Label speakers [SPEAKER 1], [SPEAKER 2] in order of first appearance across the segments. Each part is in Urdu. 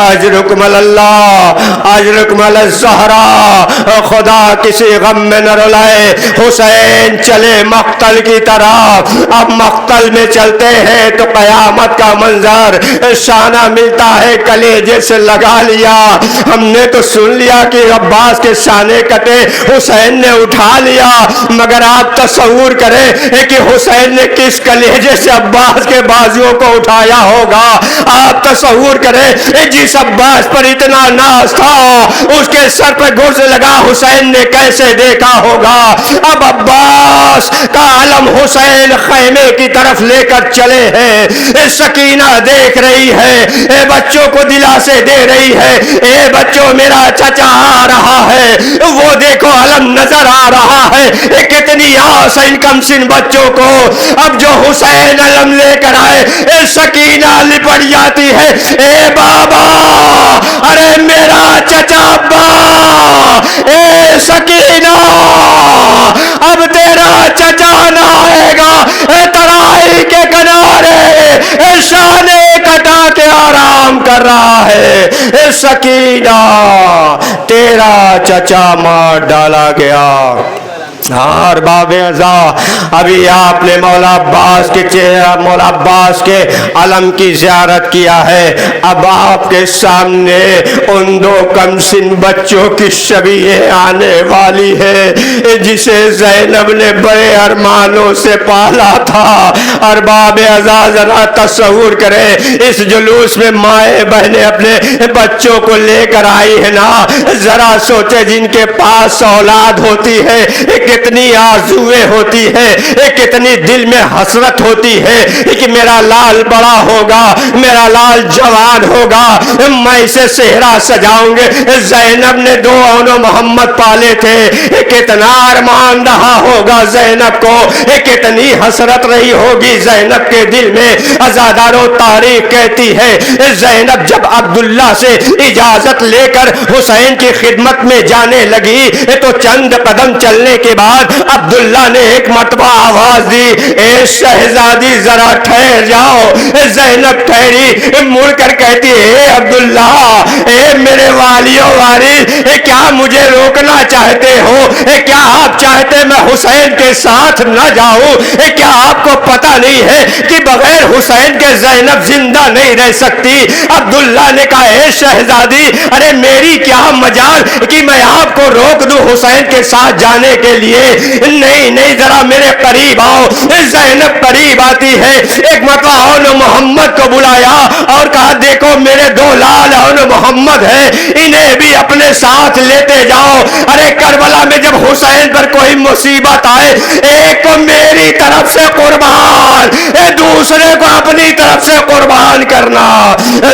[SPEAKER 1] اجرکم اللہ اجرکم الزہرا، خدا کسی غم میں نہ رلائے۔ حسین چلے مقتل کی طرف، اب مقتل میں چلتے ہیں تو قیامت کا منظر شانہ ملتا ہے، کلیجے سے لگا لیا۔ ہم نے تو سن لیا کہ عباس کے شانے کٹے، حسین نے اٹھا لیا، مگر آپ تصور کریں کہ حسین نے کس کلیجے سے عباس کے بازوؤں کو اٹھایا ہوگا۔ آپ تصور کریں جس عباس پر اتنا ناز تھا، اس کے سر پہ گرز لگا، حسین نے کیسے دیکھا ہوگا۔ اب عباس کا علم حسین خیمے کی طرف لے کر چلے ہیں، سکینہ دیکھ رہی ہے، بچوں کو دلاسے دے رہی ہے، اے بچوں میرا چچا آ رہا ہے، وہ دیکھو علم نظر آ رہا ہے۔ کتنی آس ان کم سن بچوں کو، اب جو حسین علم لے کر آئے، سکینہ لپٹ جاتی ہے، اے بابا، ارے میرا چچا ابا، اے سکینہ، اب تیرا چچا نہ آئے گا، ترائی کے کنارے شانے کٹا کے آرام کر رہا ہے، سکینہ تیرا چچا مار ڈالا گیا۔ اور باب ازا، ابھی آپ نے مولا عباس کے علم کی زیارت کیا ہے، اب آپ کے سامنے ان دو کم سن بچوں کی شبیہ آنے والی ہے جسے زینب نے بڑے ارمانوں سے پالا تھا۔ اور باب ازا ذرا تصور کریں، اس جلوس میں مائیں بہنیں اپنے بچوں کو لے کر آئی ہے نا، ذرا سوچے جن کے پاس اولاد ہوتی ہے کتنی آرزویں ہوتی ہے، کتنی دل میں حسرت ہوتی ہے کہ میرا لال بڑا ہوگا، میرا لال جوان ہوگا، میں اسے صحرا سجاؤں گے۔ زینب نے دو اون محمد پالے تھے، کتنا ارمان رہا ہوگا زینب کو، کتنی حسرت رہی ہوگی زینب کے دل میں۔ ازادارو تاریخ کہتی ہے زینب جب عبداللہ سے اجازت لے کر حسین کی خدمت میں جانے لگی تو چند قدم چلنے کے بعد عبداللہ نے ایک مرتبہ آواز دی، اے شہزادی ذرا ٹھہر جاؤ۔ زینب ٹھہری، مڑ کر کہتی ہے اے عبداللہ، اے میرے والیو وارث، کیا مجھے روکنا چاہتے ہو؟ کیا آپ چاہتے میں حسین کے ساتھ نہ جاؤں؟ کیا آپ کو پتہ نہیں ہے کہ بغیر حسین کے زینب زندہ نہیں رہ سکتی؟ عبداللہ نے کہا اے شہزادی، ارے میری کیا مجال کہ میں آپ کو روک دوں حسین کے ساتھ جانے کے لیے؟ نہیں نہیں، ذرا میرے قریب آؤ۔ زینب قریب آتی ہے، ایک مرتبہ اون محمد کو بلایا اور کہا دیکھو میرے دو لال اون محمد ہیں، انہیں بھی اپنے ساتھ لیتے جاؤ۔ ارے کربلا میں جب حسین پر کوئی مصیبت آئے، ایک کو میری طرف سے قربان، دوسرے کو اپنی طرف سے قربان کرنا۔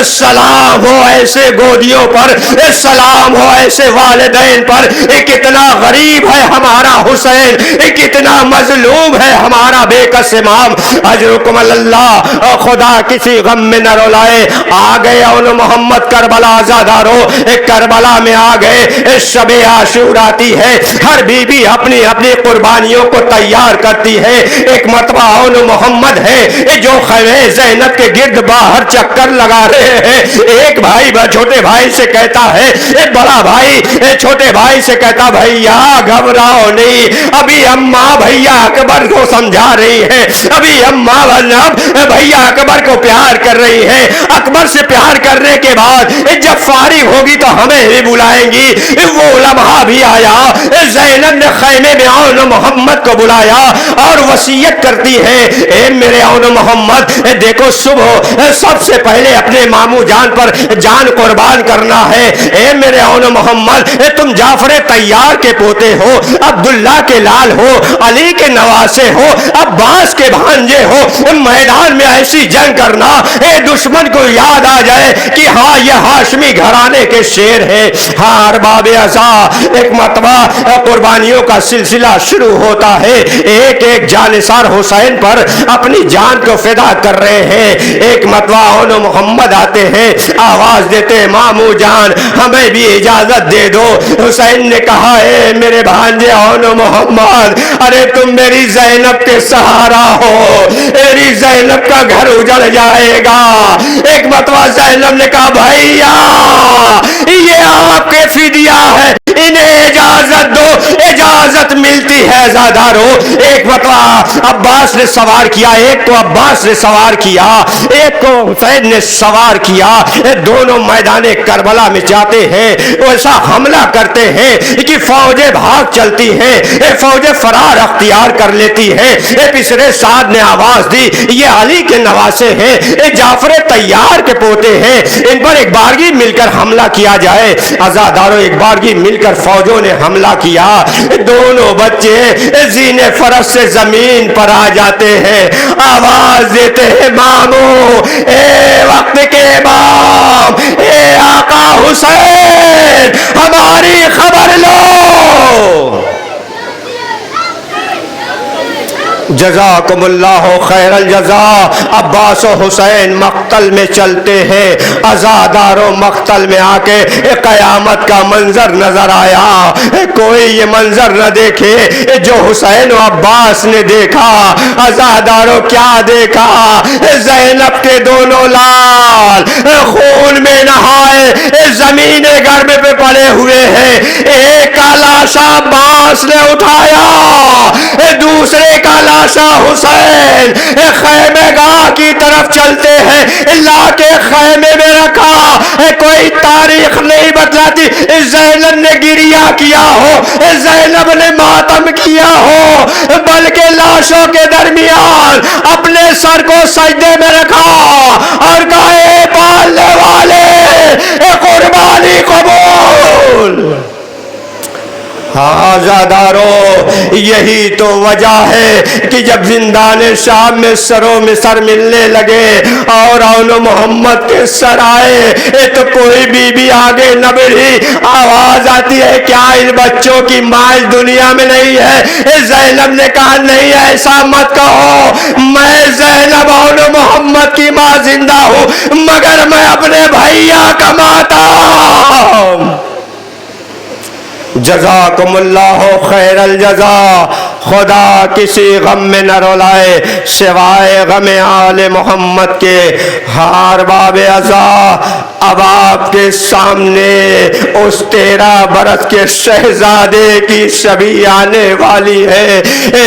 [SPEAKER 1] سلام ہو ایسے گودیوں پر، سلام ہو ایسے والدین پر، کتنا غریب ہے ہمارا حسین، کتنا مظلوم ہے ہمارا بے کس امام۔ اجرکم اللہ، خدا کسی غم میں نہ رلائے۔ آ گئے اون محمد کربلا، آزادارو کربلا میں آ گئے، شب عاشور آتی ہے، ہر بی بی اپنی اپنی قربانیوں کو تیار کرتی ہے۔ ایک مرتبہ اون محمد ہے جو خیمے زینب کے گرد باہر چکر لگا رہے ہیں، ایک بھائی چھوٹے بھائی سے کہتا ہے، ایک بڑا بھائی چھوٹے بھائی سے کہتا بھیا گھبراؤ نہیں، ابھی اماں بھیا اکبر کو سمجھا رہی ہے، ابھی اماں بھیا اکبر کو پیار کر رہی ہے، اکبر سے پیار کرنے کے بعد جب فارغ ہوگی تو ہمیں بھی بلائیں گی۔ وہ لمحہ بھی آیا، زینب نے خیمے میں اون محمد کو بلایا اور وصیت کرتی ہے اے میرے اون محمد، دیکھو صبح سب سے پہلے اپنے ماموں جان پر جان قربان کرنا ہے۔ اے میرے اون محمد، تم جعفر طیار کے پوتے ہو، عبداللہ کے لال ہو، علی کے نواسے ہو، عباس کے بھانجے ہو، میدان میں ایسی جنگ کرنا اے دشمن کو یاد آ جائے کہ ہاں یہ ہاشمی گھرانے کے شیر ہے۔ ہاں ارباب ازا، ایک مرتبہ قربانیوں کا سلسلہ شروع ہوتا ہے، ایک ایک جانثار حسین پر اپنی جان کو فدا کر رہے ہیں۔ ایک مرتبہ اون محمد آتے ہیں، آواز دیتے ہیں ماموں جان ہمیں بھی اجازت دے دو۔ حسین نے کہا اے میرے بھانجے اون محمد، ارے تم میری زینب کے سہارا ہو، میری زینب کا گھر اجڑ جائے گا۔ ایک مرتبہ زینب نے کہا بھائیا یہ آپ کے فدیہ ہے، انہیں اجازت دو، اجازت ملتی ہے زادارو۔ ایک مرتبہ عباس نے سوار کیا، ایک کو عباس نے سوار کیا، ایک کو حسین نے سوار کیا، دونوں میدان کربلا میں جاتے ہیں، ایسا حملہ کرتے ہیں کہ فوجیں بھاگ چلتی ہیں، فوجیں فرار اختیار کر لیتی ہیں۔ پچھلے سعد نے آواز دی یہ علی کے نواسے ہیں، جعفر طیار کے پوتے ہیں، ان پر ایک بارگی مل کر حملہ کیا جائے۔ عزاداروں ایک بارگی مل کر فوجوں نے حملہ کیا، دونوں بچے زین فرس سے زمین پر آ جاتے ہیں، آواز دیتے ہیں مامو اے وقت کے امام، اے آقا حسین ہماری خبر لو۔ جزاکم اللہ خیر الجزا۔ عباس و حسین مقتل میں چلتے ہیں، عزاداروں مقتل میں آ کے قیامت کا منظر نظر آیا۔ کوئی یہ منظر نہ دیکھے جو حسین و عباس نے دیکھا۔ عزاداروں کیا دیکھا؟ زینب کے دونوں لال خون میں نہائے زمین گرم پہ پڑے ہوئے ہیں، ایک کا لاشا عباس نے اٹھایا، دوسرے کا لاشا حسین خیمے گاہ کی طرف چلتے ہیں، لا کے خیمے میں رکھا۔ کوئی تاریخ نہیں بتلاتی زینب نے گریہ کیا ہو، زینب نے ماتم کیا ہو، بلکہ لاشوں کے درمیان اپنے سر کو سجدے میں رکھا اور کہا اے پالنے والے اے قربانی قبول۔ آزادارو یہی تو وجہ ہے کہ جب زندان شام میں سروں میں سر ملنے لگے اور اون محمد کے سر آئے تو کوئی بی بی آگے نہ بڑھی، آواز آتی ہے کیا ان بچوں کی ماں اس دنیا میں نہیں ہے؟ زینب نے کہا نہیں ایسا مت کہو، میں زینب اون محمد کی ماں زندہ ہوں مگر میں اپنے بھائیا کا ماتم۔ جزاکم اللہ خیر الجزا۔ خدا کسی غم میں نہ رولائے سوائے غم آل محمد کے۔ ہار باب عزا اب آپ کے سامنے اس 13 برس کے شہزادے کی شبیہ آنے والی ہے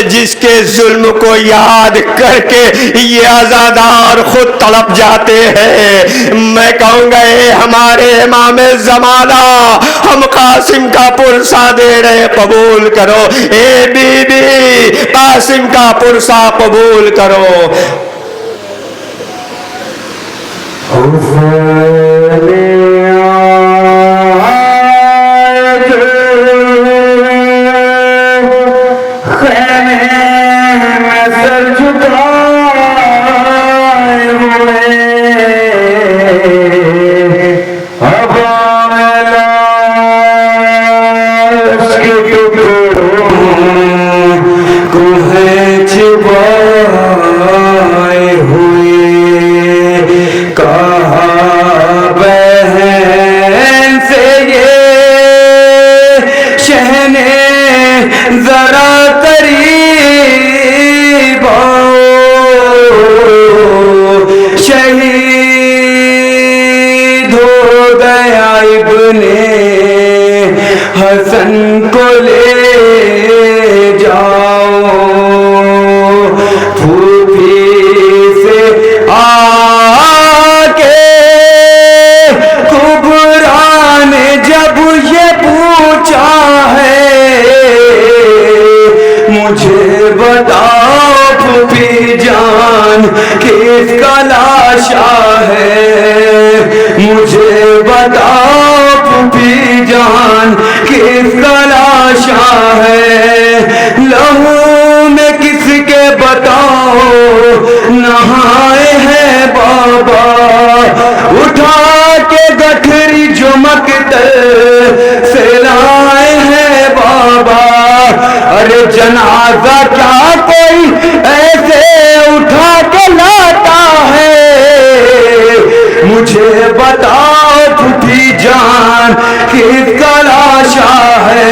[SPEAKER 1] جس کے ظلم کو یاد کر کے یہ عزادار خود تڑپ جاتے ہیں۔ میں کہوں گا اے ہمارے امام زمانہ، ہم قاسم کا پرسہ دے رہے قبول کرو، اے بی بی قاسم کا پرسہ قبول کرو۔
[SPEAKER 2] حسن کو لے جاؤ، پھوپھی سے آ کے کبرا نے جب یہ پوچھا ہے مجھے بتاؤ پھوپھی جان کس کا لاشا ہے، مجھے بتاؤ پھوپھی جان کس کا لاشا ہے، لہو میں کس کے بتاؤ نہائے ہیں بابا، اٹھا کے گٹھری جو مقتل سے لائے ہیں بابا، ارے جنازہ کیا کوئی ایسے اٹھا کے لاتا ہے، مجھے بتاؤ پھوپھی جان کس کا لاشا ہے،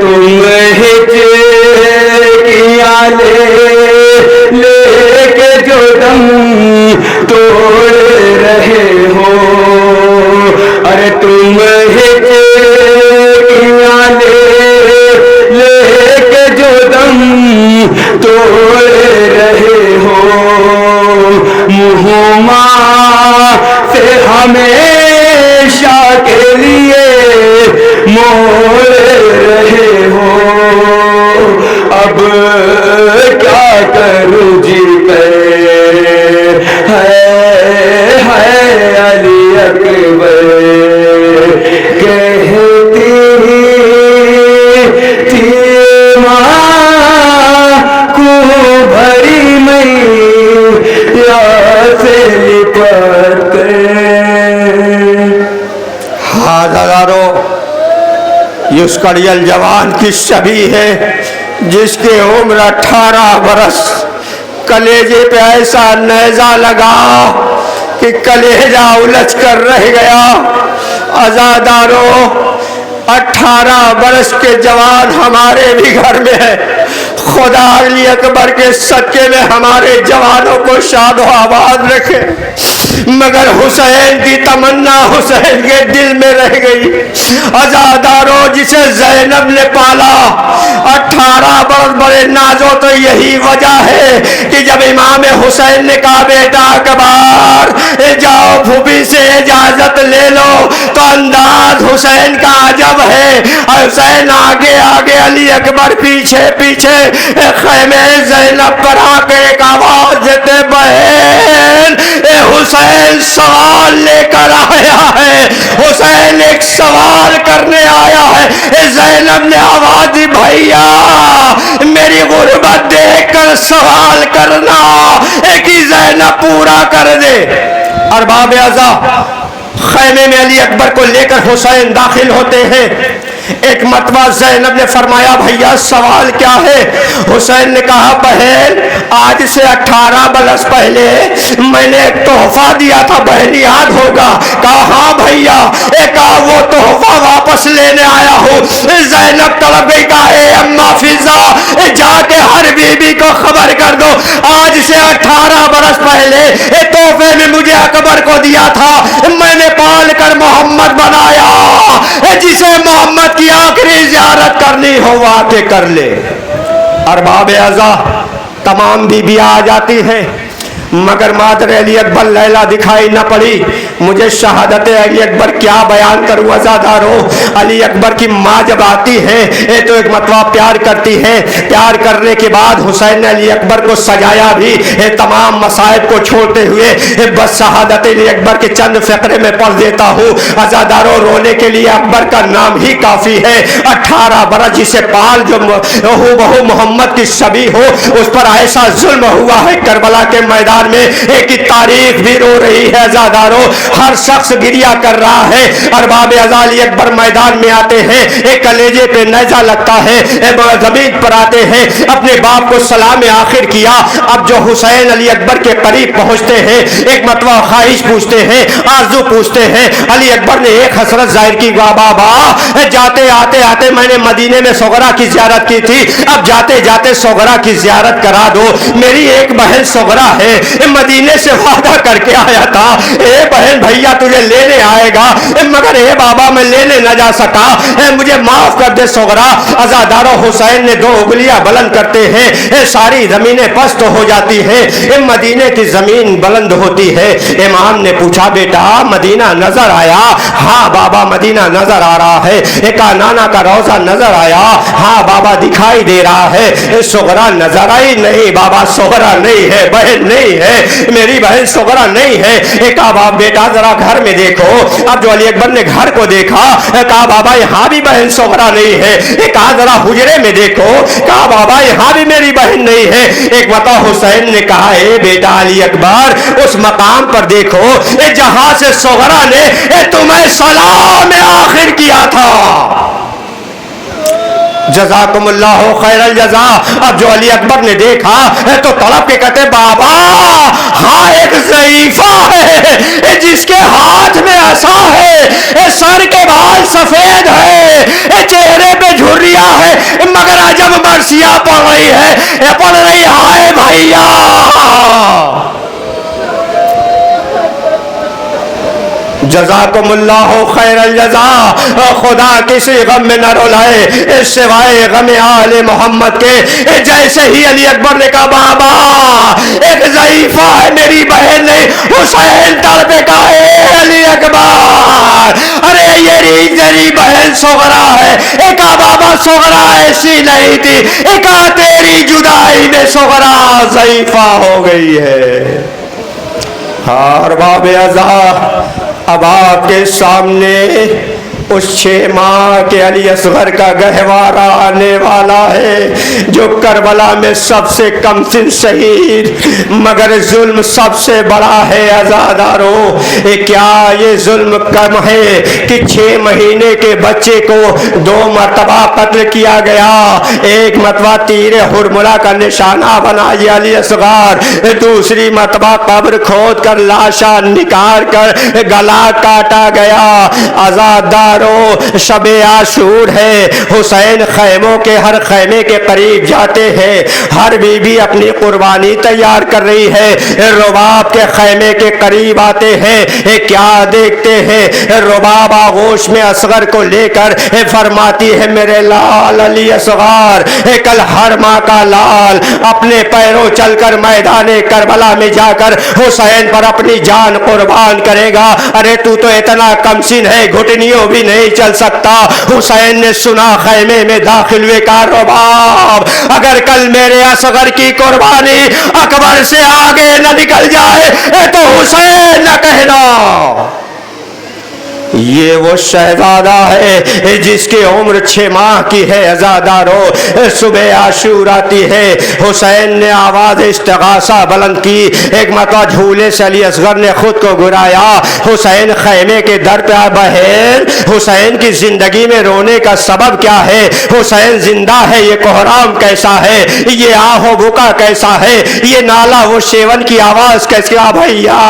[SPEAKER 2] تم ہچکیاں لے کے جو دم توڑ رہے ہو، ارے تم ہچکیاں لے کے جو دم توڑ رہے ہو، مہما سے ہمیشہ کے لیے موڑ رہے ہو، اب کیا کروں جی ہے علی اکبر کہتی تھی ماں کو بھری میا سے لپٹ کر۔
[SPEAKER 1] ہزاروں یسکریل جوان کی شبیہ ہے جس کی عمر 18 برس، کلیجے پہ ایسا نیزہ لگا کہ کلیجہ الجھ کر رہ گیا۔ عزاداروں 18 برس کے جوان ہمارے بھی گھر میں ہے، خدا علی اکبر کے صدقے میں ہمارے جوانوں کو شاد و آباد رکھے، مگر حسین کی تمنا حسین کے دل میں رہ گئی۔ عزاداروں جسے زینب نے پالا 18 برس بڑے نازو، تو یہی وجہ ہے کہ جب امام حسین نے کہا بیٹا اکبر جاؤ پھوپھی سے اجازت لے لو، تو انداز حسین کا عجب ہے، حسین آگے آگے علی اکبر پیچھے پیچھے، خیمے زینب پر آ کے ایک آواز دیتے بہن حسین سوال لے کر آیا ہے، حسین ایک سوال کرنے آیا ہے۔ زینب نے آواز دی بھیا میری غربت دیکھ کر سوال کرنا، ایک ہی زینب پورا کر دے۔ ارباب اعضا خیمے میں علی اکبر کو لے کر حسین داخل ہوتے ہیں۔ ایک مرتبہ زینب نے فرمایا بھیا سوال کیا ہے؟ حسین نے کہا بہن آج سے 18 برس پہلے میں نے ایک تحفہ دیا تھا، بہن یاد ہوگا؟ کہا ہاں بھیا، ایک وہ تحفہ واپس لینے آیا ہوں۔ زینب طلب گئی، کہا اے اماں فضا جا کے ہر بی بی کو خبر کر دو آج سے 18 برس پہلے تحفے میں مجھے اکبر کو دیا تھا، میں نے پال کر محمد بنایا، جسے محمد کی آخری زیارت کرنی ہو وہ آ کے کر لے۔ ارباب اعضا تمام بیویاں آ جاتی ہیں، مگر مادر علی اکبر لیلا دکھائی نہ پڑی۔ مجھے شہادت علی اکبر کیا بیان کروں عزاداروں؟ علی اکبر کی ماں جب آتی ہے تو ایک مرتبہ پیار کرتی ہے، پیار کرنے کے بعد حسین نے علی اکبر کو سجایا بھی، تمام مصائب کو چھوڑتے ہوئے بس شہادت علی اکبر کے چند فقرے میں پڑھ دیتا ہوں۔ عزاداروں رونے کے لیے اکبر کا نام ہی کافی ہے۔ 18 برس جسے پال جو بہو محمد کی شبیہ ہو، اس پر ایسا ظلم ہوا ہے کربلا کے میدان میں ایک تاریخ بھی رو رہی ہے۔ عزاداروں ہر شخص گریہ کر رہا ہے۔ ارباب اعضا علی اکبر میدان میں آتے ہیں، ایک کلیجے پہ نیزہ لگتا ہے، زمین پر آتے ہیں، اپنے باپ کو سلام آخر کیا۔ اب جو حسین علی اکبر کے قریب پہنچتے ہیں، ایک مرتبہ خواہش پوچھتے ہیں، آرزو پوچھتے ہیں۔ علی اکبر نے ایک حسرت ظاہر کی، بابا جاتے آتے میں نے مدینے میں صغرا کی زیارت کی تھی، اب جاتے جاتے صغرا کی زیارت کرا دو، میری ایک بہن صغرا ہے، مدینے سے وعدہ کر کے آیا تھا اے بہن بھیا تجھے لینے آئے گا، مگر اے بابا میں لینے نہ جا سکا، مجھے معاف کر دے صغرا۔ عزاداروں حسین نے 2 انگلیاں بلند کرتے ہیں، ساری زمینیں پست ہو جاتی ہیں، مدینے کی زمین بلند ہوتی ہے۔ امام نے پوچھا بیٹا مدینہ نظر آیا؟ ہاں بابا مدینہ نظر آ رہا ہے۔ نانا کا روضہ نظر آیا؟ ہاں بابا دکھائی دے رہا ہے۔ صغرا نظر آئی؟ نہیں بابا صغرا نہیں ہے، بہن نہیں ہے، میری بہن صغرا نہیں ہے۔ کہا بابا بیٹا ذرا گھر میں دیکھو۔ اب جو علی اکبر نے گھر کو دیکھا، کہا بابا یہاں بھی بہن صغرا نہیں ہے۔ کہا ذرا حجرے میں دیکھو، کہا بابا یہاں بھی میری بہن نہیں ہے۔ ایک بتا حسین نے کہا اے بیٹا علی اکبر اس مقام پر دیکھو جہاں سے صغرا نے تمہیں سلام آخر کیا تھا۔ جزاکم اللہ خیر الجزا۔ اب جو علی اکبر نے دیکھا تو تڑپ کے کہتے بابا ہاں ایک ضعیفہ ہے جس کے ہاتھ میں عصا ہے، سر کے بال سفید ہے، چہرے پہ جھریاں ہے، مگر عجب مرثیہ پڑھ رہی ہے، پڑھ رہی ہائے بھیا۔ جزاکم اللہ خیر الجزا۔ خدا کسی غم میں نہ رولائے سوائے غم آل محمد کے۔ جیسے ہی علی اکبر نے کہا بابا ایک ضعیفہ ہے میری بہن نے، حسین تڑپے کہا اے علی اکبر ارے یہ تیری بہن صغرا ہے۔ ایک بابا صغرا ایسی نہیں تھی، ایک تیری جدائی میں صغرا ضعیفہ ہو گئی ہے۔ اور باب ازا اب آپ کے سامنے اس 6 ماہ کے علی اصغر کا گہوارہ آنے والا ہے جو کربلا میں سب سے کم سن شہید مگر ظلم سب سے بڑا ہے۔ عزادارو کیا یہ ظلم کم ہے کہ 6 مہینے کے بچے کو 2 مرتبہ قتل کیا گیا، ایک مرتبہ تیر حرملہ کا نشانہ بنا یہ علی اصغر، دوسری مرتبہ قبر کھود کر لاشا نکال کر گلا کاٹا گیا۔ عزادار شب عاشور ہے، حسین خیموں کے ہر خیمے کے قریب جاتے ہیں، ہر بی بی اپنی قربانی تیار کر رہی ہے، رباب کے خیمے کے قریب آتے ہیں، کیا دیکھتے ہیں؟ رباب آغوش میں اصغر کو لے کر فرماتی ہے میرے لال علی اصغر، کل ہر ماں کا لال اپنے پیروں چل کر میدان کربلا میں جا کر حسین پر اپنی جان قربان کرے گا۔ ارے تو اتنا کمسن ہے گھٹنیوں بھی نہیں چل سکتا۔ حسین نے سنا خیمے میں داخل ہوئے کا رباب اگر کل میرے اصغر کی قربانی اکبر سے آگے نہ نکل جائے تو حسین نہ کہنا۔ یہ وہ شہزادہ ہے جس کی عمر 6 ماہ کی ہے۔ عزادارو صبح عاشور آتی ہے، حسین نے آواز استغاثہ بلند کی، ایک مرتبہ جھولے سے علی اصغر نے خود کو گرایا۔ حسین خیمے کے در پہ بہن حسین کی زندگی میں رونے کا سبب کیا ہے؟ حسین زندہ ہے، یہ کوہرام کیسا ہے، یہ آہ و بکا کیسا ہے، یہ نالا وہ شیون کی آواز کیسے؟ بھیا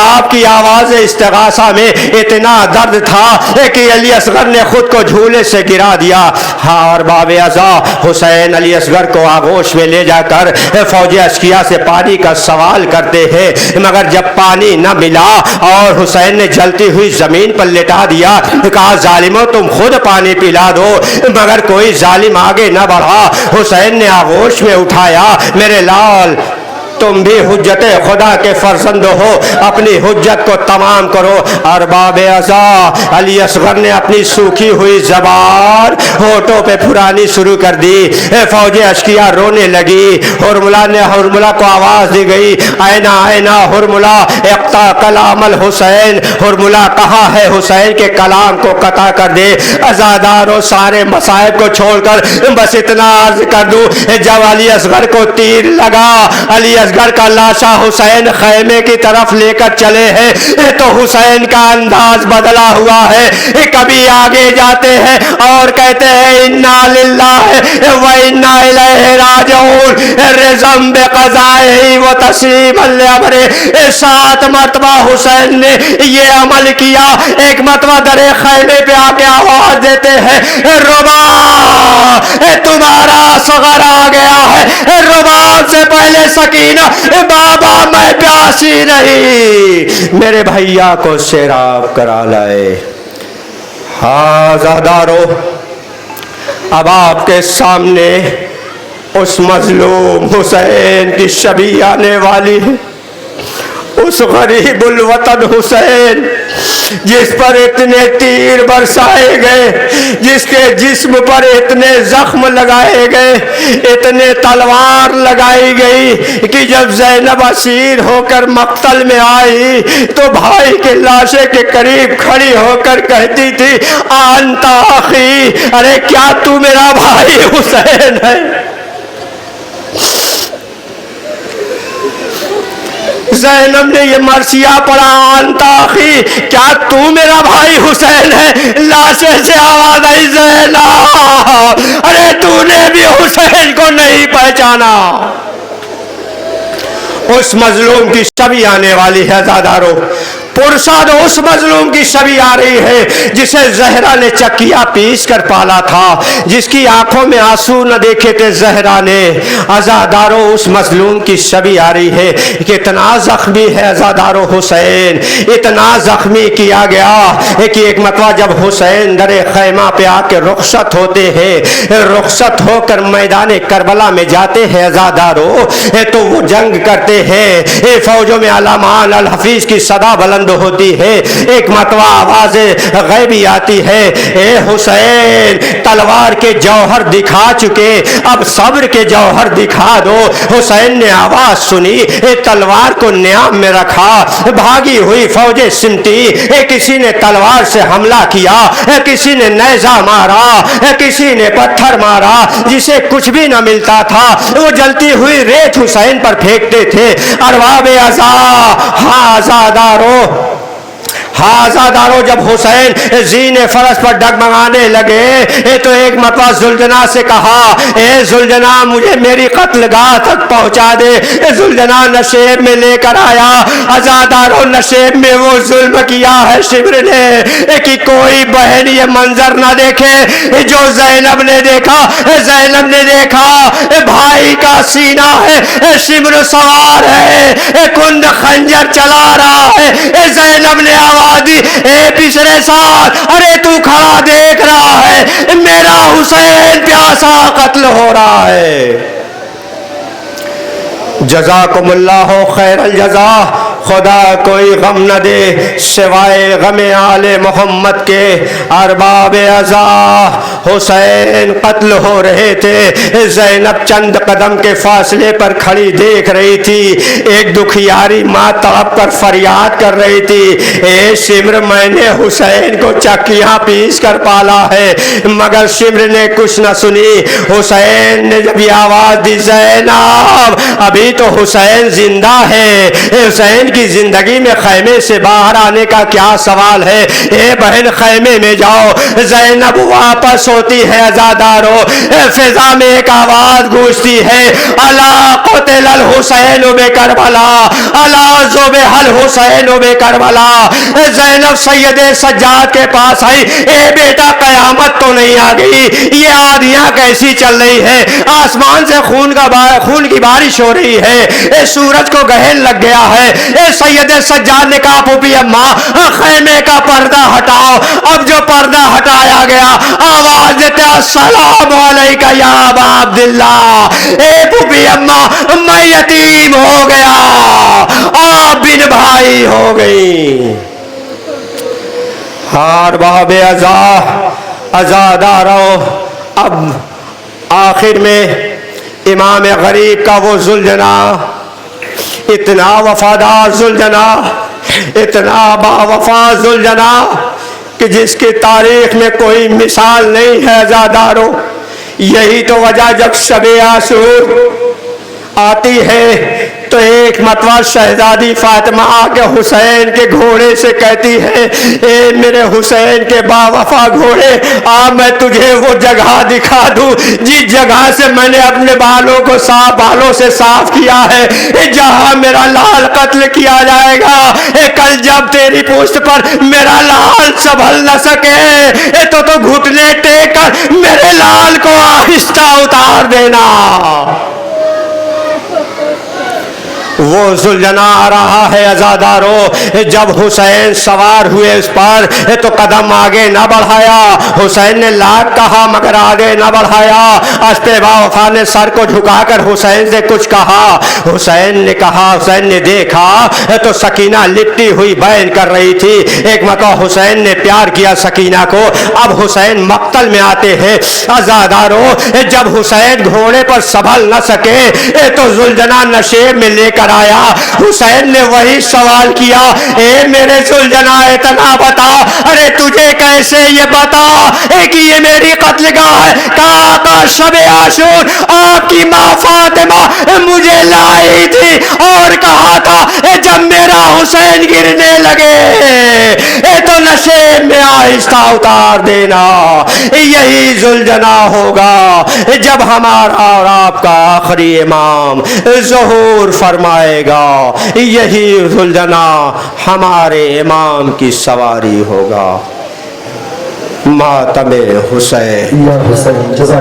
[SPEAKER 1] آپ کی آواز استغاثہ میں اتنا درد تھا کہ علی اصغر نے خود کو جھولے سے گرا دیا۔ ہاں اور باب ازا حسین علی اصغر کو آغوش میں لے جا کر فوج اشکیا سے پانی کا سوال کرتے ہیں، مگر جب پانی نہ ملا اور حسین نے جلتی ہوئی زمین پر لٹا دیا، کہا ظالموں تم خود پانی پلا دو، مگر کوئی ظالم آگے نہ بڑھا۔ حسین نے آغوش میں اٹھایا، میرے لال تم بھی حجت خدا کے فرزند ہو، اپنی حجت کو تمام کرو۔ اور باب ازا علی اصغر نے اپنی سوکھی ہوئی زبان ہونٹوں پہ پھرانی شروع کر دی، فوج اشکیا رونے لگی۔ حرملہ کو آواز دی گئی، اینا اینا حرملہ اقطع کلام الحسین، حرملہ کہاں ہے حسین کے کلام کو قطع کر دے۔ عزاداروں سارے مصائب کو چھوڑ کر بس اتنا عرض کر دوں، جب علی اصغر کو تیر لگا، علی اصغر کا لاشا حسین خیمے کی طرف لے کر چلے ہیں تو حسین کا انداز بدلا ہوا ہے، کبھی آگے جاتے ہیں اور کہتے ہیں انا للہ و انا الیہ راجعون، رضم بقضائہ و تسلیما لامرہ۔ 7 مرتبہ حسین نے یہ عمل کیا۔ ایک مرتبہ در خیمے پہ آ کے آواز دیتے ہیں ربا تمہارا اصغر آ گیا ہے، رباب سے پہلے سکینہ بابا میں پیاسی نہیں، میرے بھیا کو سیراب کرا لائے۔ ہاں زہدارو اب آپ کے سامنے اس مظلوم حسین کی شبیہ آنے والی ہے، اس غریب الوطن حسین جس پر اتنے تیر برسائے گئے، جس کے جسم پر اتنے زخم لگائے گئے، اتنے تلوار لگائی گئی کہ جب زینب اسیر ہو کر مقتل میں آئی تو بھائی کے لاشے کے قریب کھڑی ہو کر کہتی تھی انت اخی، ارے کیا تو میرا بھائی حسین ہے؟ زینب نے یہ مرثیہ پڑھا انت اخی، کیا تو میرا بھائی حسین ہے؟ لاشے سے آواز آئی زینب، ارے حسین کو نہیں پہچانا، اس مظلوم کی شبی آنے والی ہے عزادارو، پرساد اس مظلوم کی شبی آ رہی ہے جسے زہرا نے چکیا پیس کر پالا تھا، جس کی آنکھوں میں آنسو نہ دیکھے تھے زہرا نے۔ عزادارو اس مظلوم کی شبی آ رہی ہے کہ اتنا زخمی ہے عزادارو حسین، اتنا زخمی کیا گیا کہ ایک مرتبہ جب حسین در خیمہ پہ آ کے رخصت ہوتے ہیں، رخصت ہو کر میدان کربلا میں جاتے ہیں عزادارو، تو وہ جنگ کرتے ہیں، فوجوں میں علامان الحفیظ کی صدا بلند ہوتی ہے، ایک مرتبہ آواز غیبی آتی ہے، اے حسین تلوار کے جوہر دکھا چکے، اب صبر کے جوہر دکھا دو۔ حسین نے آواز سنی، تلوار کو نیام میں رکھا، بھاگی ہوئی فوجیں سمٹی، کسی نے تلوار سے حملہ کیا، کسی نے نیزہ مارا، کسی نے پتھر مارا، جسے کچھ بھی نہ ملتا تھا وہ جلتی ہوئی ریت حسین پر پھینکتے تھے۔ ارباب عزا، ہاں عزادارو، ہاں عزادارو، جب حسین زین فرس پر ڈگمگانے لگے تو ایک مرتبہ زلجنا سے کہا، اے زلجنا مجھے میری قتل گاہ تک پہنچا دے۔ زلجنا نشیب میں لے کر آیا، عزادارو نشیب میں وہ ظلم کیا ہے شمر نے کہ کوئی بہن یہ منظر نہ دیکھے جو زینب نے دیکھا۔ زینب نے دیکھا بھائی کا سینہ ہے، شمر سوار ہے، کند خنجر چلا رہا ہے۔ زینب نے آواز دی، اے پچھلے سال، ارے تو کھڑا دیکھ رہا ہے میرا حسین پیاسا قتل ہو رہا ہے۔ جزاکم اللہ خیر الجزا، خدا کوئی غم نہ دے سوائے غم آل محمد کے۔ ارباب عزا، حسین قتل ہو رہے تھے، زینب چند قدم کے فاصلے پر کھڑی دیکھ رہی تھی، ایک دکھیاری ماں تڑپ کر فریاد کر رہی تھی، اے شمر میں نے حسین کو چکیاں پیس کر پالا ہے، مگر شمر نے کچھ نہ سنی۔ حسین نے جب یہ آواز دی، زینب ابھی تو حسین زندہ ہے، حسین کی زندگی میں خیمے سے باہر آنے کا کیا سوال ہے، اے بہن خیمے میں جاؤ۔ زینب واپس ہوتی ہے عزادارو، فضا میں ایک آواز گونجتی ہے، الا قتل الحسین بکربلا، الا ذبح الحسین بکربلا۔ زینب سید سجاد کے پاس آئی، اے بیٹا قیامت تو نہیں آ گئی، یہ آدھیاں کیسی چل رہی ہے، آسمان سے خون کی بارش ہو رہی ہے، اے سورج کو گہن لگ گیا ہے۔ اے سید سجاد نے کہا، پھوپھی اماں خیمے کا پردہ ہٹاؤ۔ اب جو پردہ ہٹایا گیا، آواز دیتے، السلام علیکہ یا ابا عبداللہ۔ اے پھوپھی اماں میں یتیم ہو گیا، آپ بن بھائی ہو گئی۔ ارباب عزا، عزادارو، اب آخر میں امام غریب کا وہ زلجنا، اتنا وفادار زلجنا، اتنا با وفا زلجنا کہ جس کی تاریخ میں کوئی مثال نہیں ہے عزادارو۔ یہی تو وجہ جب شب عاشور آتی ہے تو ایک مرتبہ شہزادی فاطمہ آ کے حسین کے گھوڑے سے کہتی ہے، اے میرے حسین کے با وفا گھوڑے، آ میں تجھے وہ جگہ دکھا دوں جس جگہ سے میں نے اپنے بالوں سے صاف کیا ہے، جہاں میرا لال قتل کیا جائے گا۔ کل جب تیری پشت پر میرا لال سنبھل نہ سکے تو گھٹنے ٹیک کر میرے لال کو آہستہ اتار دینا۔ وہ زلجنا آ رہا ہے عزادارو، جب حسین سوار ہوئے اس پر تو قدم آگے نہ بڑھایا، حسین نے لاکھ کہا مگر آگے نہ بڑھایا۔ اسپِ با وفا نے سر کو جھکا کر حسین سے کچھ کہا، حسین نے کہا، حسین نے دیکھا تو سکینہ لپٹی ہوئی بیان کر رہی تھی۔ ایک مرتبہ حسین نے پیار کیا سکینہ کو، اب حسین مقتل میں آتے ہیں عزادارو، جب حسین گھوڑے پر سنبھل نہ سکے تو زلجنا نشیب میں لے کر آیا. حسین نے وہی سوال کیا, اے میرے ذوالجناح اتنا بتا, ارے تجھے کیسے یہ بتا کہ یہ میری قتل گاہ ہے؟ کہا آقا شب عاشور آپ کی ماں فاطمہ مجھے لائی تھی اور کہا تھا جب میرا حسین گرنے لگے تو نشے میں آہستہ اتار دینا. یہی ذوالجناح ہوگا جب ہمارا اور آپ کا آخری امام ظہور فرمائے گا. یہی ذوالجناح ہمارے امام کی سواری ہوگا. ماتم حسین.
[SPEAKER 2] یا حسین جزاک